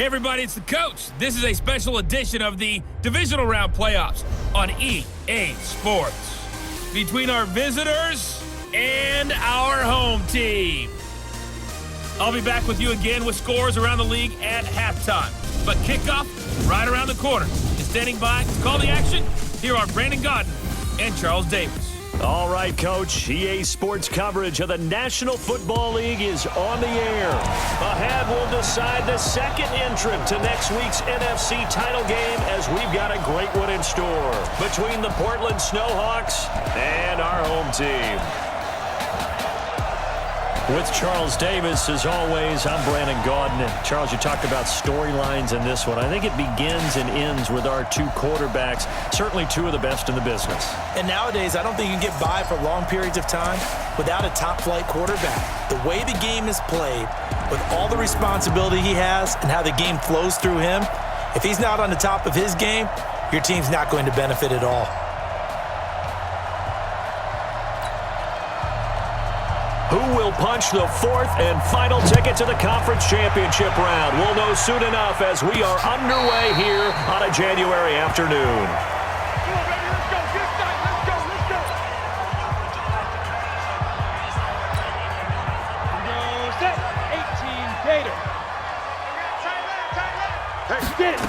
Hey everybody, it's the coach. This is a special edition of the Divisional Round Playoffs on EA Sports. Between our visitors and our home team. I'll be back with you again with scores around the league at halftime. But kickoff right around the corner. And standing by to call the action, here are Brandon Godden and Charles Davis. All right, Coach. EA Sports coverage of the National Football League is on the air. Ahead, we'll decide the second entrant to next week's NFC title game as we've got a great one in store between the Portland Snowhawks and our home team. With Charles Davis, as always, I'm Brandon Godden. And Charles, you talked about storylines in this one. I think it begins and ends with our two quarterbacks, certainly two of the best in the business. And nowadays, I don't think you can get by for long periods of time without a top-flight quarterback. The way the game is played, with all the responsibility he has and how the game flows through him, if he's not on the top of his game, your team's not going to benefit at all. Who will punch the fourth and final ticket to the conference championship round? We'll know soon enough as we are underway here on a January afternoon. Come on, baby, let's go. Get started. Let's go. Let's go. Go set. 18 Gator. Hey, get it.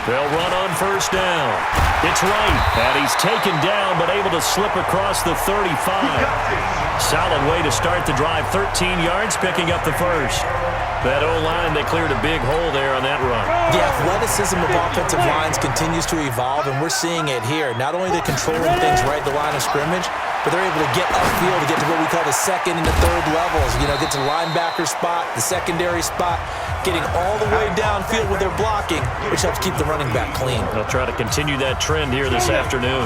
They'll run on first down. It's right, and he's taken down but able to slip across the 35. Solid way to start the drive. 13 yards, picking up the first. That O-line, they cleared a big hole there on that run. The athleticism of offensive lines continues to evolve, and we're seeing it here. Not only they're controlling things right at the line of scrimmage, but they're able to get upfield to get to what we call the second and the third levels. You know, get to the linebacker spot, the secondary spot, getting all the way downfield with their blocking, which helps keep the running back clean. They'll try to continue that trend here this afternoon.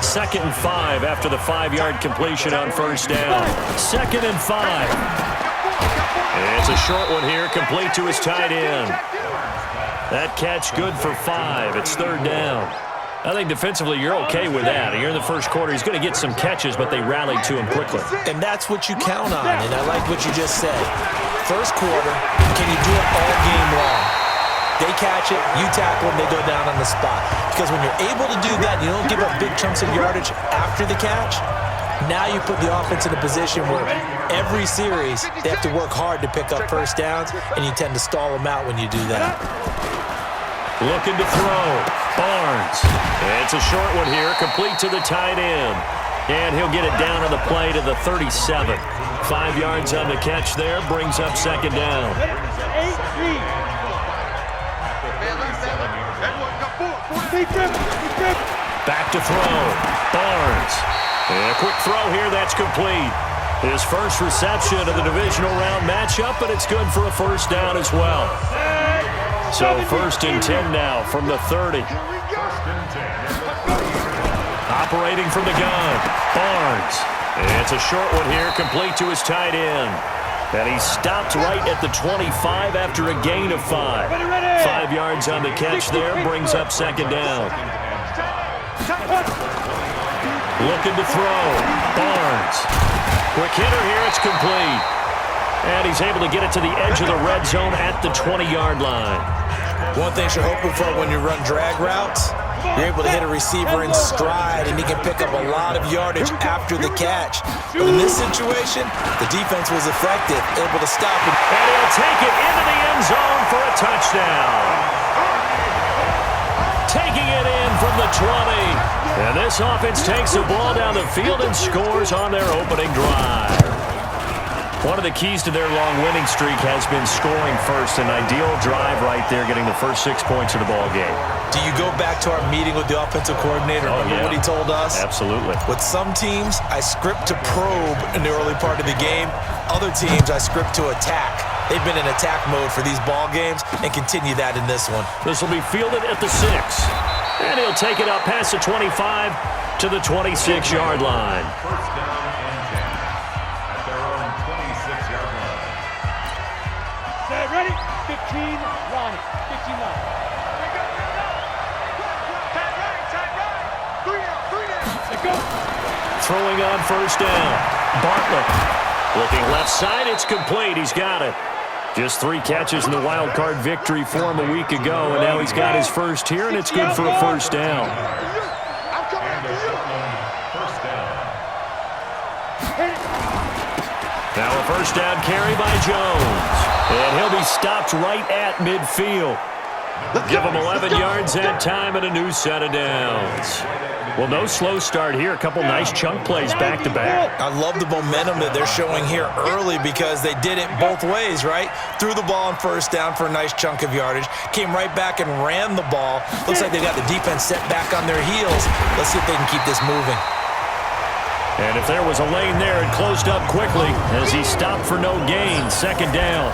2nd and 5 after the 5-yard completion on first down. 2nd and 5. It's a short one here, complete to his tight end. That catch good for 5. It's 3rd down. I think defensively you're okay with that. Here in the first quarter, he's going to get some catches, but they rallied to him quickly. And that's what you count on, and I like what you just said. First quarter, can you do it all game long? They catch it, you tackle them, they go down on the spot. Because when you're able to do that, you don't give up big chunks of yardage after the catch, now you put the offense in a position where every series they have to work hard to pick up first downs, and you tend to stall them out when you do that. Looking to throw. Barnes. It's a short one here, complete to the tight end. And he'll get it down on the play to the 37. 5 yards on the catch there, brings up 2nd down. Back to throw. Barnes. And a quick throw here, that's complete. His first reception of the divisional round matchup, but it's good for a first down as well. So 1st and 10 now from the 30. Operating from the gun, Barnes. It's a short one here, complete to his tight end. And he stopped right at the 25 after a gain of 5. 5 yards on the catch there, brings up 2nd down. Looking to throw, Barnes. Quick hitter here, it's complete. And he's able to get it to the edge of the red zone at the 20-yard line. One thing you're hoping for when you run drag routes, you're able to hit a receiver in stride, and he can pick up a lot of yardage after the catch. But in this situation, the defense was effective, able to stop him. And he'll take it into the end zone for a touchdown. Taking it in from the 20. And this offense takes the ball down the field and scores on their opening drive. One of the keys to their long winning streak has been scoring first. An ideal drive right there, getting the first 6 points of the ball game. Do you go back to our meeting with the offensive coordinator? Remember what he told us? Absolutely. With some teams, I script to probe in the early part of the game. Other teams, I script to attack. They've been in attack mode for these ball games and continue that in this one. This will be fielded at the 6. And he'll take it up past the 25 to the 26-yard line. Ready? 15, Ronnie. 15 line. Throwing on first down. Bartlett. Looking left side, it's complete. He's got it. Just 3 catches in the wild card victory for him a week ago, and now he's got his first here, and it's good for a first down. Now a first down carry by Jones, and he'll be stopped right at midfield. Give him 11 yards that time and a new set of downs. Well, no slow start here. A couple nice chunk plays back-to-back. I love the momentum that they're showing here early because they did it both ways, right? Threw the ball on first down for a nice chunk of yardage. Came right back and ran the ball. Looks like they got the defense set back on their heels. Let's see if they can keep this moving. And if there was a lane there, it closed up quickly as he stopped for no gain. Second down.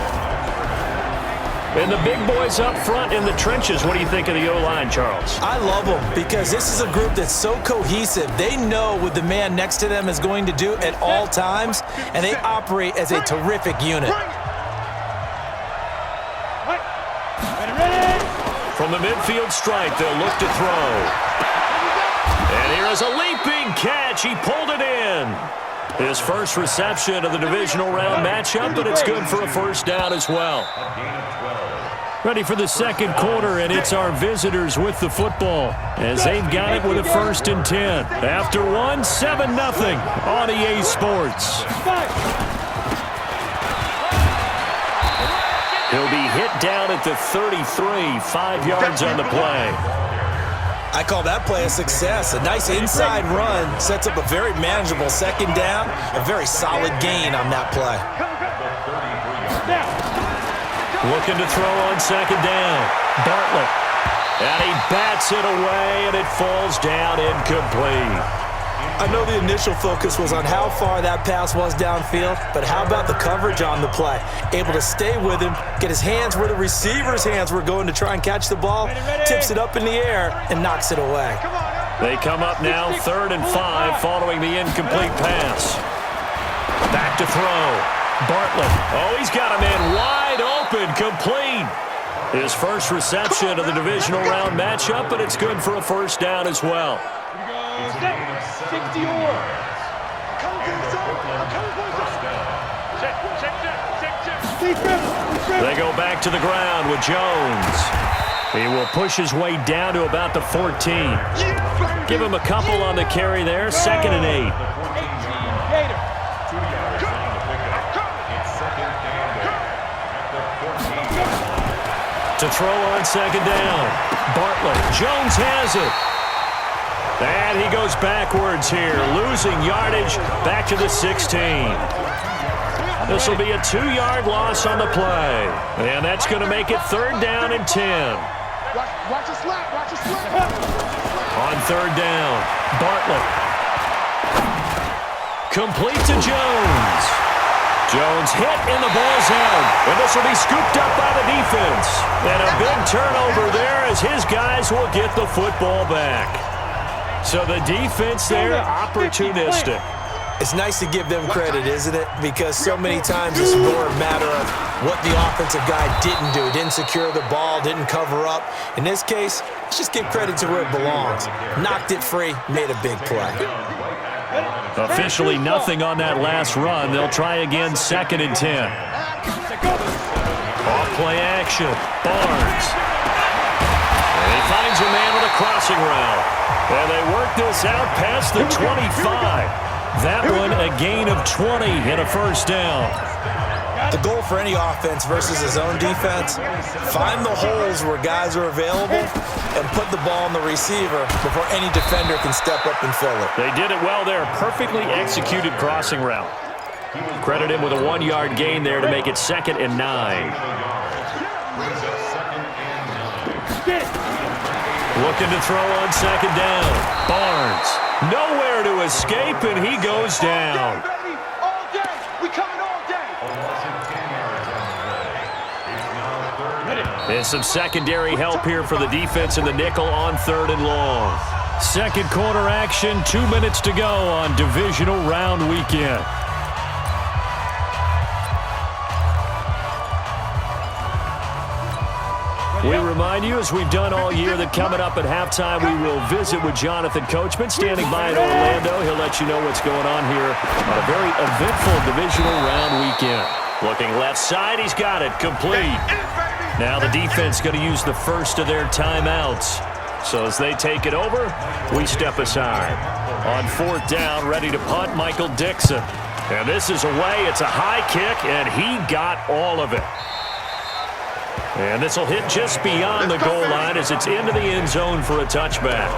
And the big boys up front in the trenches. What do you think of the O-line, Charles? I love them because this is a group that's so cohesive. They know what the man next to them is going to do at all times, and they operate as a terrific unit. From the midfield stripe, they'll look to throw. And here is a leaping catch. He pulled it in. His first reception of the divisional round matchup, but it's good for a first down as well. Ready for the second quarter, and it's our visitors with the football as they've got it with a 1st and 10. After one, 7-0 on EA Sports. He'll be hit down at the 33, 5 yards on the play. I call that play a success. A nice inside run sets up a very manageable second down. A very solid gain on that play. Looking to throw on second down. Bartlett. And he bats it away, and it falls down incomplete. I know the initial focus was on how far that pass was downfield, but how about the coverage on the play? Able to stay with him, get his hands where the receiver's hands were going to try and catch the ball, tips it up in the air, and knocks it away. They come up now 3rd and 5 following the incomplete pass. Back to throw. Bartlett. Oh, he's got a man wide open, complete. His first reception of the divisional round matchup, but it's good for a first down as well. 60 yards. They go back to the ground with Jones. He will push his way down to about the 14. Give him a couple on the carry there, 2nd and 8. To throw on second down. Bartlett. Jones has it. And he goes backwards here, losing yardage back to the 16. This will be a 2-yard loss on the play. And that's going to make it 3rd down and 10. Watch the slap. Watch the slap. On 3rd down, Bartlett. Complete to Jones. Jones hit and the ball's out. And this will be scooped up by the defense. And a big turnover there as his guys will get the football back. So the defense there, opportunistic. It's nice to give them credit, isn't it? Because so many times it's more a matter of what the offensive guy didn't do. Didn't secure the ball, didn't cover up. In this case, let's just give credit to where it belongs. Knocked it free, made a big play. Officially nothing on that last run. They'll try again, 2nd and 10. Off play action. Barnes. And he finds a man with a crossing route. And they work this out past the 25. That one a gain of 20 and a first down. The goal for any offense versus his own defense, find the holes where guys are available and put the ball on the receiver before any defender can step up and fill it. They did it well there. Perfectly executed crossing route. Credit him with a 1-yard gain there to make it 2nd and 9. Looking to throw on second down. Barnes. Nowhere to escape, and he goes down. All day. We coming all day. And some secondary help here for the defense in the nickel on 3rd and long. Second quarter action, 2 minutes to go on divisional round weekend. We remind you, as we've done all year, that coming up at halftime, we will visit with Jonathan Coachman, standing by in Orlando. He'll let you know what's going on here on a very eventful divisional round weekend. Looking left side, he's got it, complete. Now the defense going to use the first of their timeouts. So as they take it over, we step aside. On fourth down, ready to punt, Michael Dixon. And this is away. It's a high kick, and he got all of it. And this will hit just beyond the goal line as it's into the end zone for a touchback.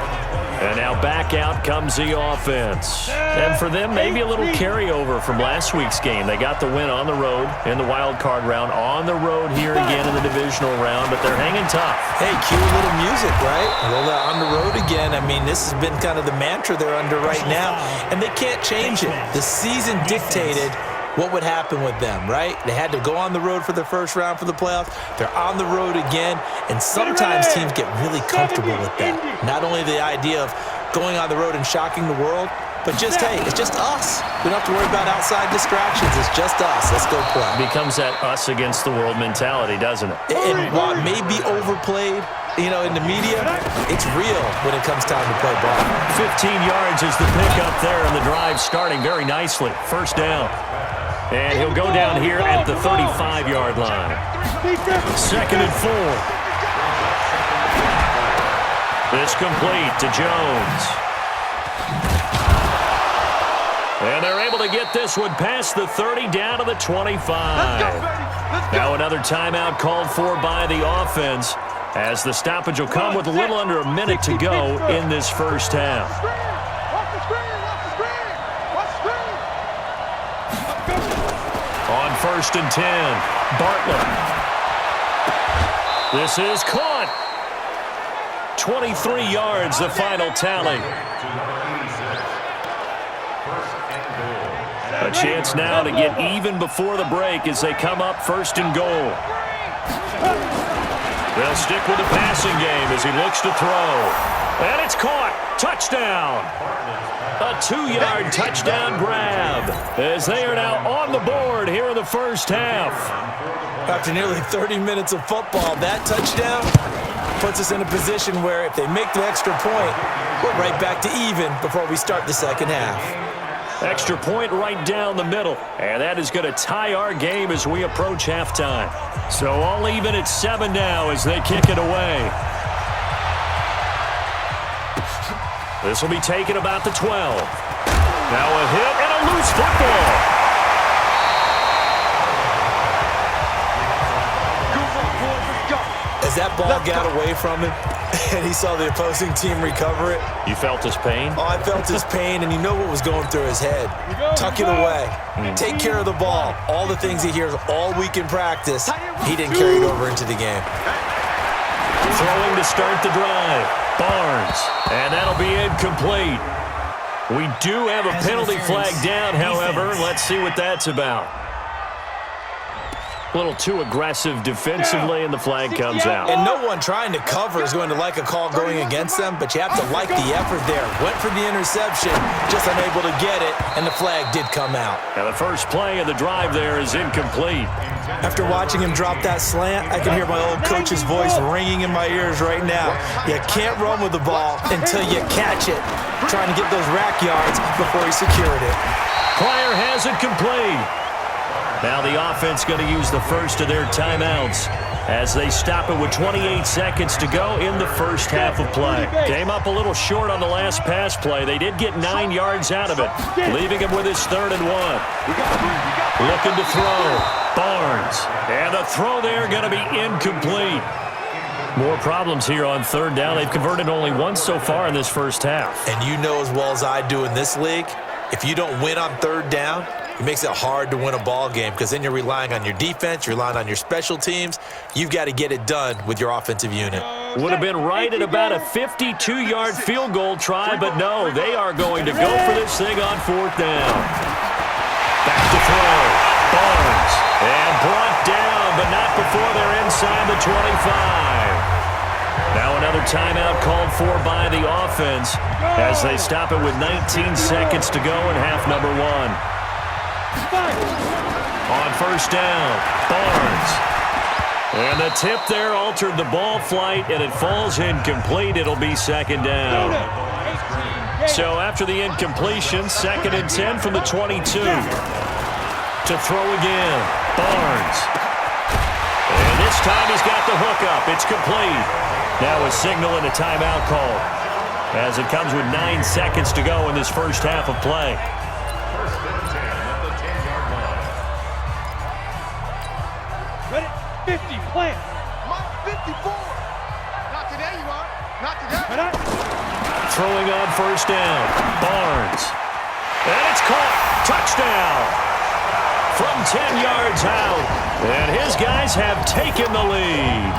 And now back out comes the offense. And for them, maybe a little carryover from last week's game. They got the win on the road in the wild card round, on the road here again in the divisional round, but they're hanging tough. Hey, cue a little music, right? Well, on the road again. I mean, this has been kind of the mantra they're under right now, and they can't change it. The season dictated what would happen with them, right? They had to go on the road for the first round for the playoffs. They're on the road again, and sometimes teams get really comfortable with that. Not only the idea of going on the road and shocking the world, but just, hey, it's just us. We don't have to worry about outside distractions. It's just us. Let's go play. Becomes that us against the world mentality, doesn't it? And while it may be overplayed, in the media, it's real when it comes time to play ball. 15 yards is the pickup there, and the drive starting very nicely. First down. And he'll go down here at the 35-yard line. Second and 4. This complete to Jones. And they're able to get this one past the 30 down to the 25. Now another timeout called for by the offense as the stoppage will come with a little under a minute to go in this first half. On first and 10, Bartlett. This is caught. 23 yards, the final tally. A chance now to get even before the break as they come up first and goal. They'll stick with the passing game as he looks to throw. And it's caught. Touchdown. A 2-yard touchdown grab as they are now on the board here in the first half. After nearly 30 minutes of football, that touchdown puts us in a position where if they make the extra point, we're right back to even before we start the second half. Extra point right down the middle, and that is going to tie our game as we approach halftime. So all even at 7 now as they kick it away. This will be taken about the 12. Now a hit and a loose football. As that ball got away from him and he saw the opposing team recover it. You felt his pain? Oh, I felt his pain, and you know what was going through his head. Tuck it away. Take care of the ball. All the things he hears all week in practice, he didn't carry it over into the game. Throwing to start the drive. Barnes. And that'll be incomplete. We do have a penalty flag down, however. Let's see what that's about. A little too aggressive defensively, and the flag comes out. And no one trying to cover is going to like a call going against them, but you have to like the effort there. Went for the interception, just unable to get it, and the flag did come out. Now the first play of the drive there is incomplete. After watching him drop that slant, I can hear my old coach's voice ringing in my ears right now. You can't run with the ball until you catch it. Trying to get those rack yards before he secured it. Pryor has it complete. Now the offense going to use the first of their timeouts as they stop it with 28 seconds to go in the first half of play. Came up a little short on the last pass play. They did get 9 yards out of it, leaving him with his 3rd and 1. Looking to throw. Barnes. And the throw there going to be incomplete. More problems here on 3rd down. They've converted only once so far in this first half. And you know as well as I do in this league, if you don't win on 3rd down, it makes it hard to win a ball game because then you're relying on your defense, you're relying on your special teams. You've got to get it done with your offensive unit. Would have been right at about a 52-yard field goal try, but no, they are going to go for this thing on 4th down. Back to throw. Barnes. And brought down, but not before they're inside the 25. Now another timeout called for by the offense as they stop it with 19 seconds to go in half number 1. On first down, Barnes. And the tip there altered the ball flight, and it falls incomplete. It'll be 2nd down. So after the incompletion, 2nd and 10 from the 22. To throw again. Barnes. And this time he's got the hook up. It's complete. Now a signal and a timeout call, as it comes with 9 seconds to go in this first half of play. Ready? 50, plant. 54. Not today, you are. Not today. Throwing on first down. Barnes. And it's caught. Touchdown. From 10 yards out. And his guys have taken the lead.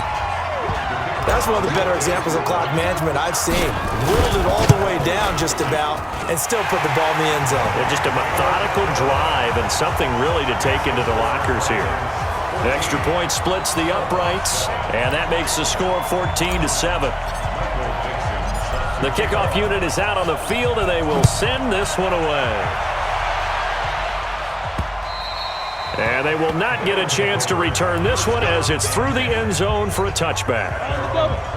That's one of the better examples of clock management I've seen. Whittled it all the way down just about and still put the ball in the end zone. Yeah, just a methodical drive and something really to take into the lockers here. The extra point splits the uprights, and that makes the score 14-7. The kickoff unit is out on the field, and they will send this one away. And they will not get a chance to return this one as it's through the end zone for a touchback.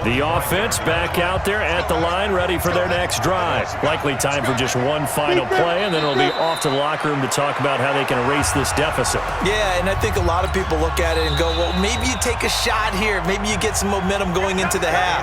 The offense back out there at the line, ready for their next drive. Likely time for just one final play, and then it'll be off to the locker room to talk about how they can erase this deficit. Yeah, and I think a lot of people look at it and go, well, maybe you take a shot here. Maybe you get some momentum going into the half.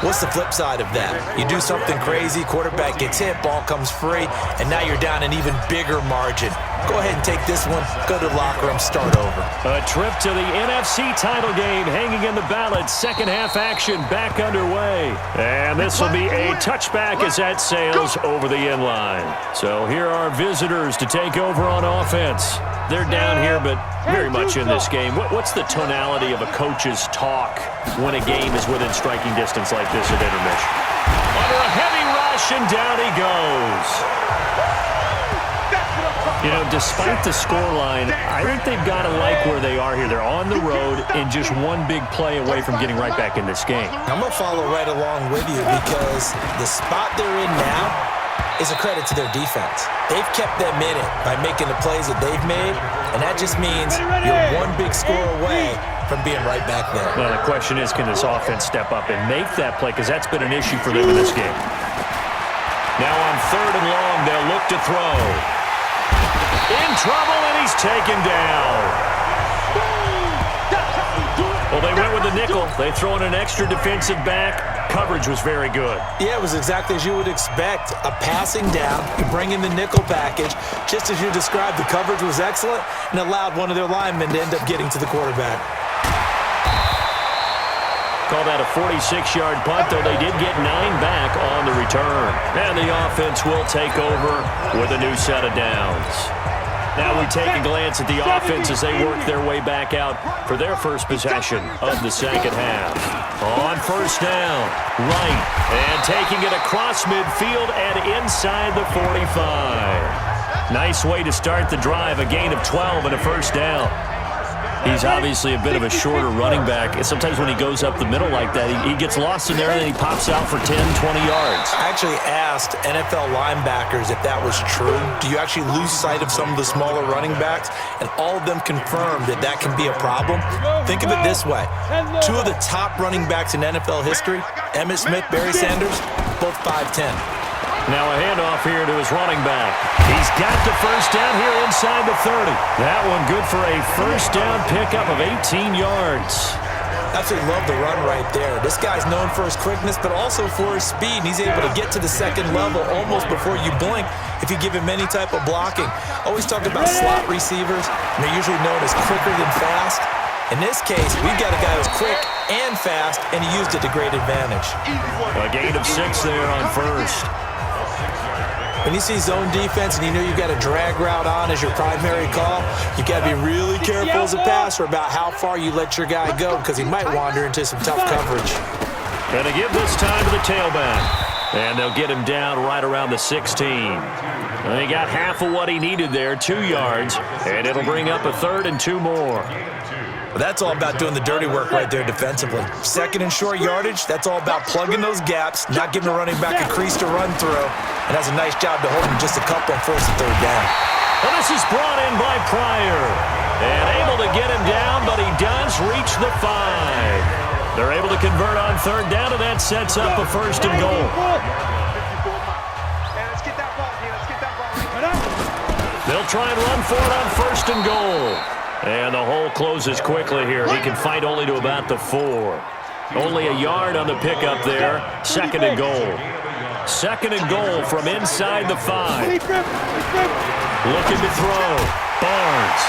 What's the flip side of that? You do something crazy, quarterback gets hit, ball comes free, and now you're down an even bigger margin. Go ahead and take this one, go to the locker room, start over. A trip to the NFC title game hanging in the balance. Second half action back underway. And this will be a touchback as that sails over the end line. So here are visitors to take over on offense. They're down here, but very much in this game. What's the tonality of a coach's talk when a game is within striking distance like this at intermission? Under a heavy rush, and down he goes. You know, despite the scoreline, I think they've got to like where they are here. They're on the road and just one big play away from getting right back in this game. I'm going to follow right along with you because the spot they're in now is a credit to their defense. They've kept them in it by making the plays that they've made, and that just means you're one big score away from being right back there. Well, the question is, can this offense step up and make that play? Because that's been an issue for them in this game. Now on 3rd and long, they'll look to throw. In trouble, and he's taken down. Well, they went with the nickel. They throw in an extra defensive back. Coverage was very good. Yeah, it was exactly as you would expect. A passing down, you bring in the nickel package. Just as you described, the coverage was excellent and allowed one of their linemen to end up getting to the quarterback. Call that a 46-yard punt, though they did get 9 back on the return. And the offense will take over with a new set of downs. Now we take a glance at the offense as they work their way back out for their first possession of the second half. On first down, right, and taking it across midfield and inside the 45. Nice way to start the drive, a gain of 12 and a first down. He's obviously a bit of a shorter running back. And sometimes when he goes up the middle like that, he gets lost in there and then he pops out for 10, 20 yards. I actually asked NFL linebackers if that was true. Do you actually lose sight of some of the smaller running backs? And all of them confirmed that that can be a problem. Think of it this way. 2 of the top running backs in NFL history, Emmitt Smith, Barry Sanders, both 5'10". Now a handoff here to his running back. He's got the first down here inside the 30. That one good for a first down pickup of 18 yards. Absolutely love the run right there. This guy's known for his quickness, but also for his speed. He's able to get to the second level almost before you blink if you give him any type of blocking. Always talk about slot receivers, and they're usually known as quicker than fast. In this case, we've got a guy who's quick and fast, and he used it to great advantage. A gain of 6 there on first. When you see zone defense and you know you've got a drag route on as your primary call, you've got to be really careful as a passer about how far you let your guy go because he might wander into some tough coverage. Going to give this time to the tailback. And they'll get him down right around the 16. And he got half of what he needed there, 2 yards, and it'll bring up a 3rd and 2 more. Well, that's all about doing the dirty work right there defensively. Second and short yardage, that's all about plugging those gaps, not giving a running back a crease to run through, and does a nice job to hold him just a couple on 1st and 3rd down. Well, this is brought in by Pryor, and able to get him down, but he does reach the 5. They're able to convert on 3rd down, and that sets up a 1st and goal. They'll try and run for it on first and goal. And the hole closes quickly here. He can fight only to about the 4. Only a yard on the pickup there. Second and goal. Second and goal from inside the 5. Looking to throw. Barnes.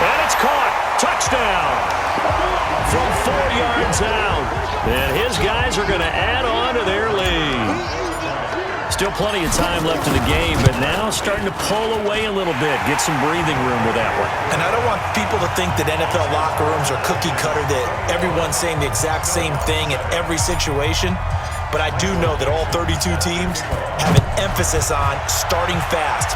And it's caught. Touchdown. From 4 yards out. And his guys are going to add on to their lead. Still plenty of time left in the game, but now starting to pull away a little bit. Get some breathing room with that one. And I don't want people to think that NFL locker rooms are cookie cutter, that everyone's saying the exact same thing in every situation. But I do know that all 32 teams have an emphasis on starting fast.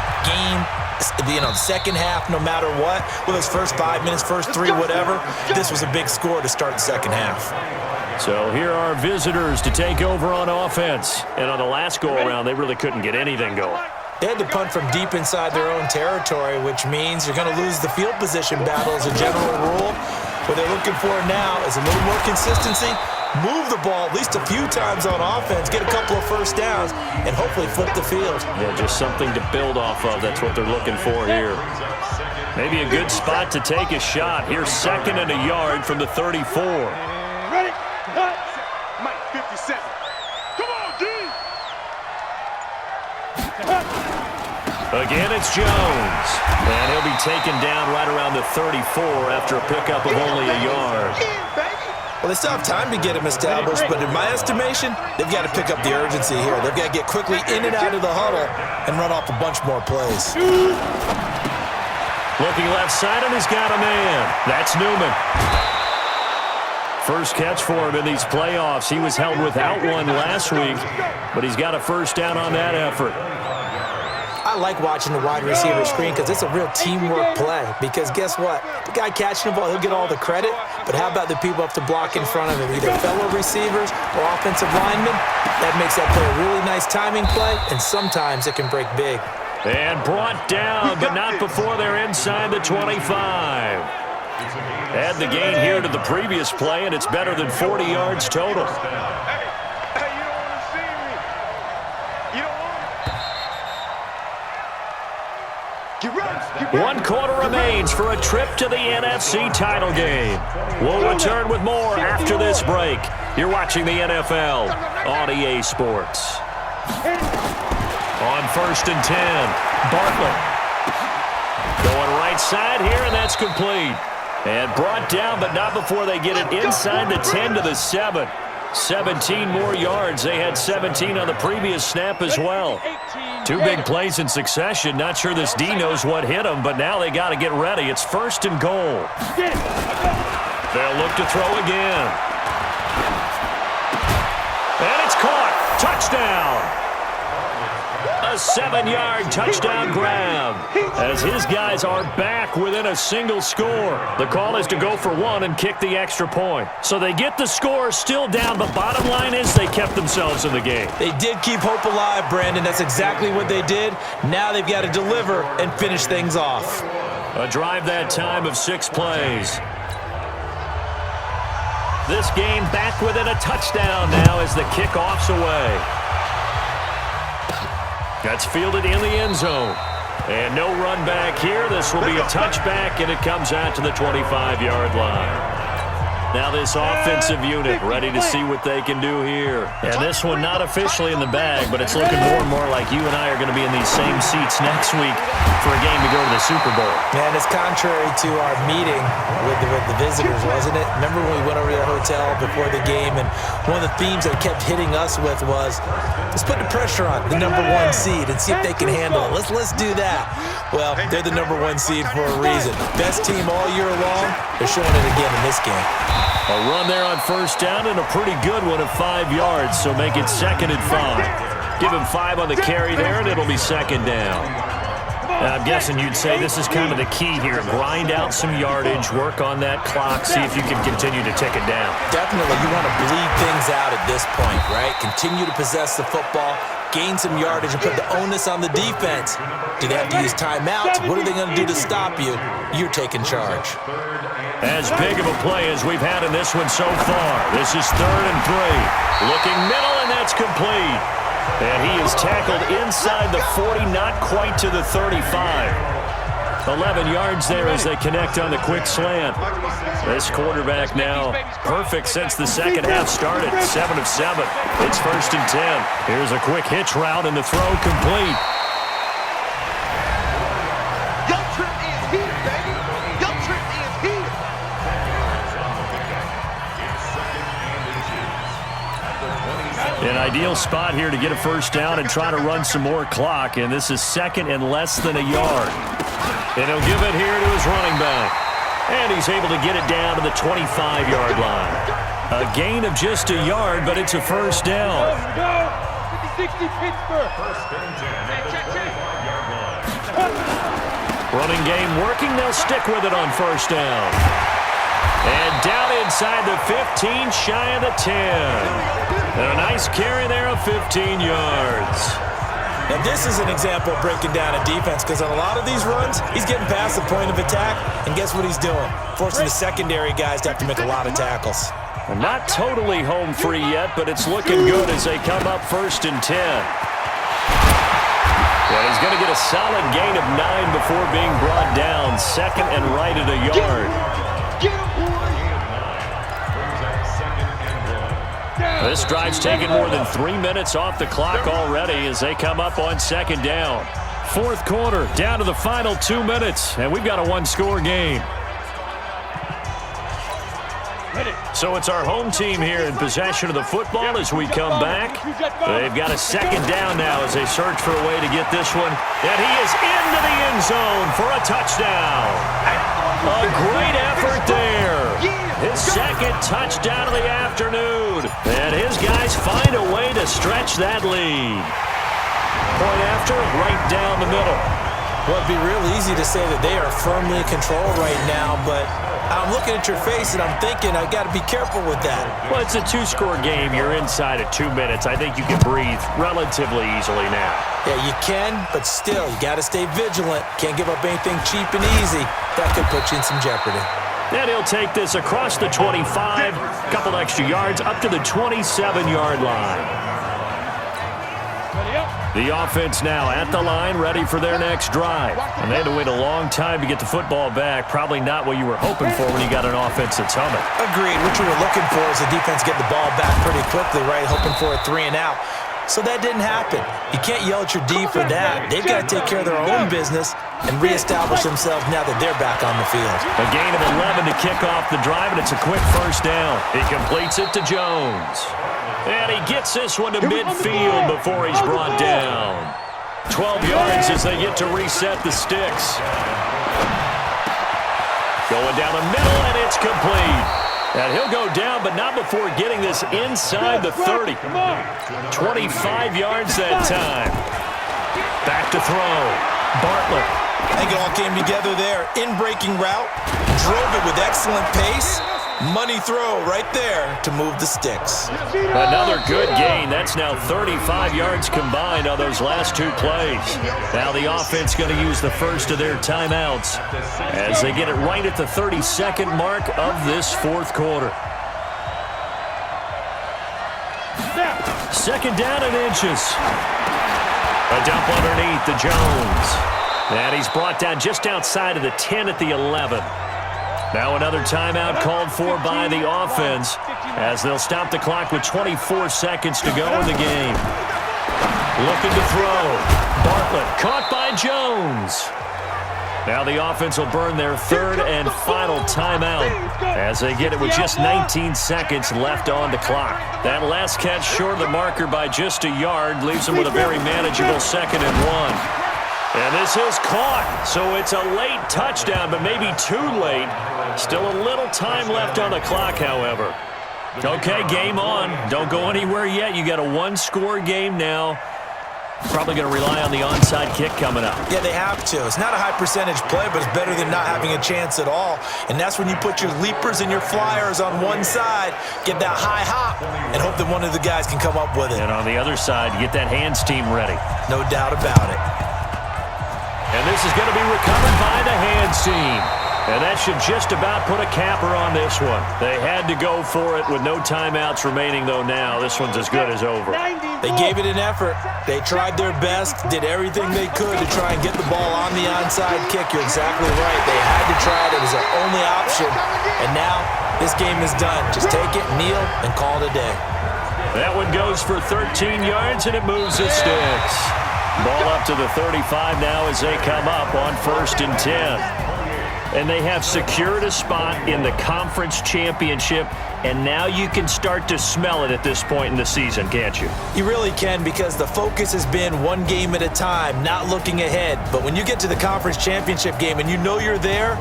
Second half, no matter what. Whether it's first 5 minutes, first 3, whatever. This was a big score to start the second half. So here are visitors to take over on offense. And on the last go-around, they really couldn't get anything going. They had to punt from deep inside their own territory, which means you're going to lose the field position battle as a general rule. What they're looking for now is a little more consistency, move the ball at least a few times on offense, get a couple of first downs, and hopefully flip the field. Yeah, just something to build off of. That's what they're looking for here. Maybe a good spot to take a shot. Here's second and a yard from the 34. Ready? Mike, 50 seconds. Come on, D! Again, it's Jones. And he'll be taken down right around the 34 after a pickup of only a yard. Well, they still have time to get him established, but in my estimation, they've got to pick up the urgency here. They've got to get quickly in and out of the huddle and run off a bunch more plays. Looking left side, and he's got a man. That's Newman. First catch for him in these playoffs. He was held without one last week, but he's got a first down on that effort. I like watching the wide receiver screen because it's a real teamwork play. Because guess what? The guy catching the ball, he'll get all the credit. But how about the people up to block in front of him, either fellow receivers or offensive linemen? That makes that play a really nice timing play, and sometimes it can break big. And brought down, but not before they're inside the 25. Add the gain here to the previous play, and it's better than 40 yards total. One quarter remains for a trip to the NFC title game. We'll return with more after this break. You're watching the NFL on EA Sports. On first and 10, Bartlett. Going right side here, and that's complete. And brought down, but not before they get it inside the 10 to the 7. 17 more yards. They had 17 on the previous snap as well. 2 big plays in succession. Not sure this D knows what hit him, but now they got to get ready. It's first and goal. They'll look to throw again. And it's caught. Touchdown. A 7-yard touchdown grab as his guys are back within a single score. The call is to go for 1 and kick the extra point. So they get the score still down, but bottom line is they kept themselves in the game. They did keep hope alive, Brandon. That's exactly what they did. Now they've got to deliver and finish things off. A drive that time of 6 plays. This game back within a touchdown now as the kickoff's away. That's fielded in the end zone. And no run back here. This will be a touchback, and it comes out to the 25-yard line. Now this offensive unit ready to see what they can do here. And this one not officially in the bag, but it's looking more and more like you and I are going to be in these same seats next week for a game to go to the Super Bowl. Man, it's contrary to our meeting with the visitors, wasn't it? Remember when we went over to the hotel before the game, and one of the themes that kept hitting us with was, let's put the pressure on the number 1 seed and see if they can handle it. Let's do that. Well, they're the number 1 seed for a reason. Best team all year long. They're showing it again in this game. A run there on first down and a pretty good one of 5 yards, so make it second and 5. Give him 5 on the carry there, and it'll be second down. I'm guessing you'd say this is kind of the key here. Grind out some yardage, work on that clock, see if you can continue to tick it down. Definitely, you want to bleed things out at this point, right? Continue to possess the football, gain some yardage, and put the onus on the defense. Do they have to use timeouts? What are they going to do to stop you? You're taking charge. As big of a play as we've had in this one so far. This is third and 3. Looking middle, and that's complete. And he is tackled inside the 40, not quite to the 35. 11 yards there as they connect on the quick slant. This quarterback now perfect since the second half started. 7 of 7. It's 1st and 10. Here's a quick hitch route and the throw complete. Your trip is here, baby. Your trip is here. An ideal spot here to get a first down and try to run some more clock. And this is 2nd and less than a yard. And he'll give it here to his running back. And he's able to get it down to the 25-yard line. A gain of just a yard, but it's a first down. 50-60 Pittsburgh. Running game working. They'll stick with it on first down. And down inside the 15, shy of the 10. And a nice carry there of 15 yards. Now, this is an example of breaking down a defense because on a lot of these runs, he's getting past the point of attack, and guess what he's doing? Forcing the secondary guys to have to make a lot of tackles. Well, not totally home free yet, but it's looking good as they come up 1st and 10. Well, he's going to get a solid gain of 9 before being brought down. 2nd and right at a yard. This drive's taken more than 3 minutes off the clock already as they come up on 2nd down. 4th quarter, down to the final 2 minutes, and we've got a one-score game. So it's our home team here in possession of the football as we come back. They've got a 2nd down now as they search for a way to get this one. And he is into the end zone for a touchdown. A great effort there. His 2nd touchdown of the afternoon. And his guys find a way to stretch that lead. Point after, right down the middle. Well, it'd be real easy to say that they are firmly in control right now, but I'm looking at your face and I'm thinking I've got to be careful with that. Well, it's a 2-score game. You're inside of 2 minutes. I think you can breathe relatively easily now. Yeah, you can, but still, you got to stay vigilant. Can't give up anything cheap and easy. That could put you in some jeopardy. And he'll take this across the 25, a couple extra yards, up to the 27-yard line. The offense now at the line, ready for their next drive. And they had to wait a long time to get the football back. Probably not what you were hoping for when you got an offense that's humming. Agreed. What you were looking for is the defense get the ball back pretty quickly, right? Hoping for a 3 and out. So that didn't happen. You can't yell at your D for that. They've got to take care of their own business and reestablish themselves now that they're back on the field. A gain of 11 to kick off the drive, and it's a quick first down. He completes it to Jones. And he gets this one to midfield before he's brought down. 12 yards as they get to reset the sticks. Going down the middle, and it's complete. And he'll go down, but not before getting this inside the 30. 25 yards that time. Back to throw. Bartlett. I think it all came together there. In-breaking route. Drove it with excellent pace. Money throw right there to move the sticks. Another good gain. That's now 35 yards combined on those last 2 plays. Now the offense going to use the first of their timeouts as they get it right at the 32nd mark of this 4th quarter. 2nd down and inches. A dump underneath to Jones. And he's brought down just outside of the 10 at the 11. Now another timeout called for by the offense as they'll stop the clock with 24 seconds to go in the game. Looking to throw. Bartlett caught by Jones. Now the offense will burn their 3rd and final timeout as they get it with just 19 seconds left on the clock. That last catch short of the marker by just a yard leaves them with a very manageable 2nd and 1. And this is caught, so it's a late touchdown, but maybe too late. Still a little time left on the clock, however. Okay, game on. Don't go anywhere yet. You got a 1-score game now. Probably going to rely on the onside kick coming up. Yeah, they have to. It's not a high percentage play, but it's better than not having a chance at all. And that's when you put your leapers and your flyers on one side, get that high hop, and hope that one of the guys can come up with it. And on the other side, you get that hands team ready. No doubt about it. And this is going to be recovered by the hands team. And that should just about put a capper on this one. They had to go for it with no timeouts remaining, though now. This one's as good as over. They gave it an effort. They tried their best, did everything they could to try and get the ball on the onside kick. You're exactly right. They had to try it. It was their only option. And now this game is done. Just take it, kneel, and call it a day. That one goes for 13 yards, and it moves the sticks. Ball up to the 35 now as they come up on 1st and 10. And they have secured a spot in the conference championship, and now you can start to smell it at this point in the season, can't you? You really can, because the focus has been one game at a time, not looking ahead. But when you get to the conference championship game and you know you're there,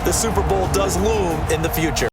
the Super Bowl does loom in the future.